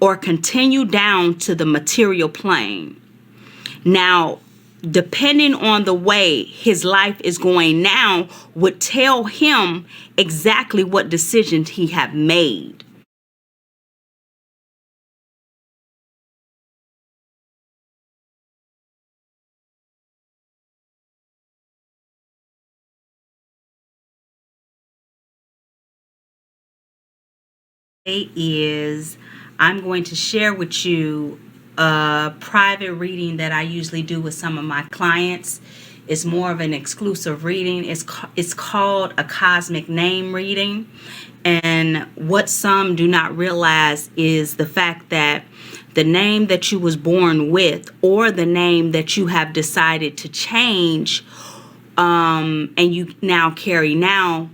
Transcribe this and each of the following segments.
or continue down to the material plane. Now, depending on the way his life is going now would tell him exactly what decisions he have made. I'm going to share with you a private reading that I usually do with some of my clients. It's more of an exclusive reading. It's called a cosmic name reading. And what some do not realize is the fact that the name that you was born with, or the name that you have decided to change, and you now carry now,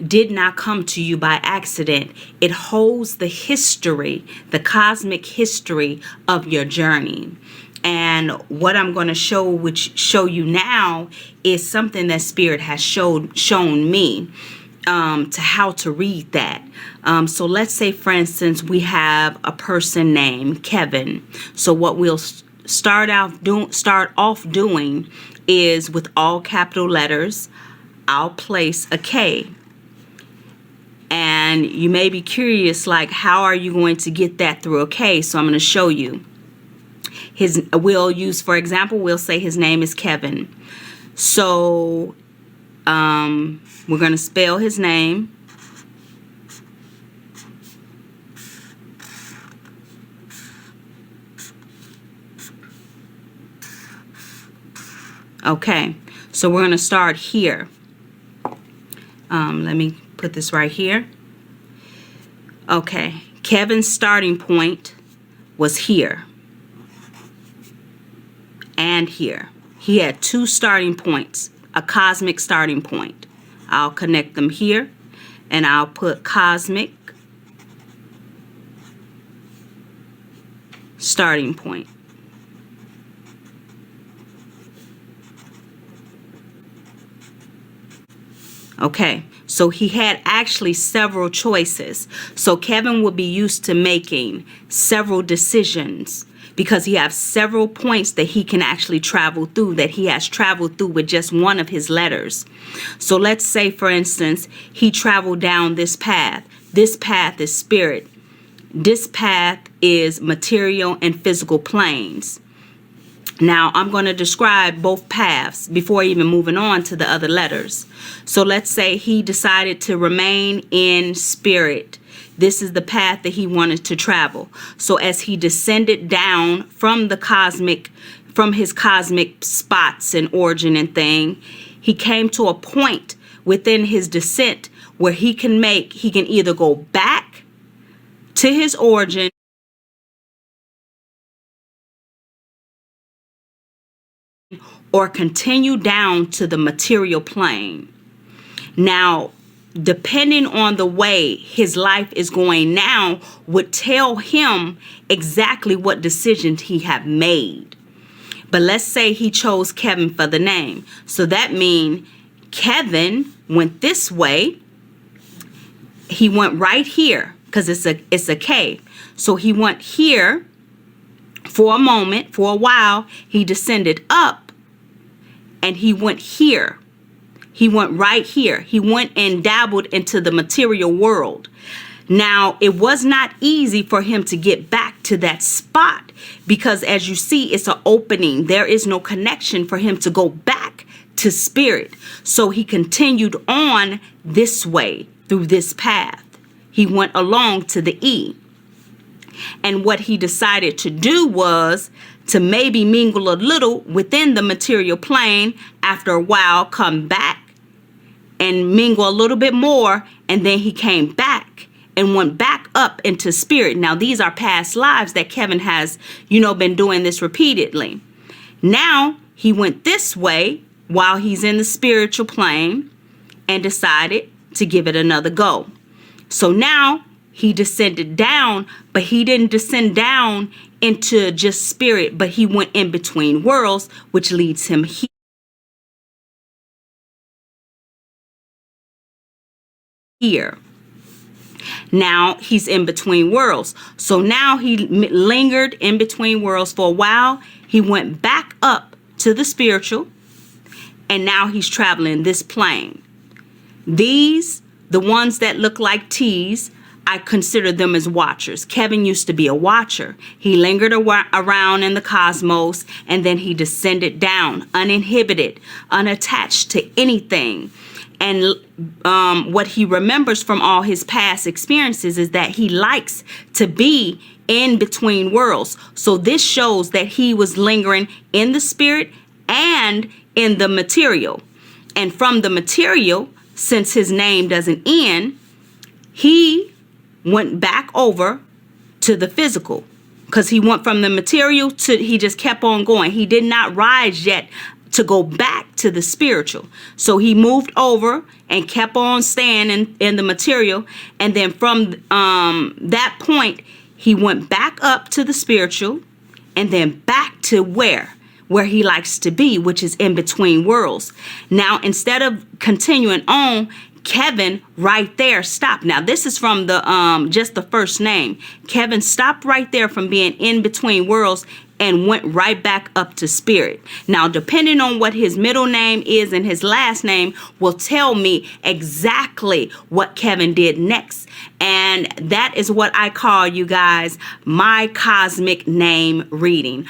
did not come to you by accident. It holds the history, the cosmic history of your journey. And what I'm going to show you now is something that Spirit has shown me to how to read that. So let's say, for instance, we have a person named Kevin. So what we'll start off doing is, with all capital letters, I'll place a K. And you may be curious, like, how are you going to get that through a K? So I'm going to show you. We'll use, for example, we'll say his name is Kevin. So we're going to spell his name. Okay, so we're going to start here. Let me put this right here. Okay, Kevin's starting point was here and here. He had two starting points, a cosmic starting point. I'll connect them here, and I'll put cosmic starting point. Okay, so he had actually several choices. So Kevin would be used to making several decisions, because he has several points that he can actually travel through, that he has traveled through with just one of his letters. So let's say, for instance, he traveled down this path. This path is spirit. This path is material and physical planes. Now, I'm going to describe both paths before even moving on to the other letters. So let's say he decided to remain in spirit. This is the path that he wanted to travel. So as he descended down from his cosmic spots and origin and thing, he came to a point within his descent where he can either go back to his origin or continue down to the material plane. Now, depending on the way his life is going now would tell him exactly what decisions he have made. But let's say he chose Kevin for the name. So that means Kevin went this way. He went right here, because it's a K. So he went here for a moment, for a while. He descended up, and he went here. He went right here. He went and dabbled into the material world. Now, it was not easy for him to get back to that spot, because as you see, it's an opening. There is no connection for him to go back to spirit. So he continued on this way through this path. He went along to the E. And what he decided to do was to maybe mingle a little within the material plane. After a while, come back and mingle a little bit more, and then he came back and went back up into spirit. Now, these are past lives that Kevin has, been doing this repeatedly. Now, he went this way while he's in the spiritual plane and decided to give it another go. So now he descended down, but he didn't descend down into just spirit, but he went in between worlds, which leads him here. Now he's in between worlds. So now he lingered in between worlds for a while. He went back up to the spiritual, and now he's traveling this plane. These, the ones that look like T's, I consider them as watchers. Kevin used to be a watcher. He lingered around in the cosmos, and then he descended down, uninhibited, unattached to anything. And what he remembers from all his past experiences is that he likes to be in between worlds. So this shows that he was lingering in the spirit and in the material. And from the material, since his name doesn't end, he went back over to the physical, because he went from the material to, he just kept on going. He did not rise yet to go back to the spiritual. So he moved over and kept on staying in the material. And then from that point, he went back up to the spiritual, and then back to where he likes to be, which is in between worlds. Now, instead of continuing on, Kevin right there stopped. Now, this is from the just the first name. Kevin stopped right there from being in between worlds and went right back up to spirit. Now, depending on what his middle name is and his last name will tell me exactly what Kevin did next. And that is what I call, you guys, my cosmic name reading.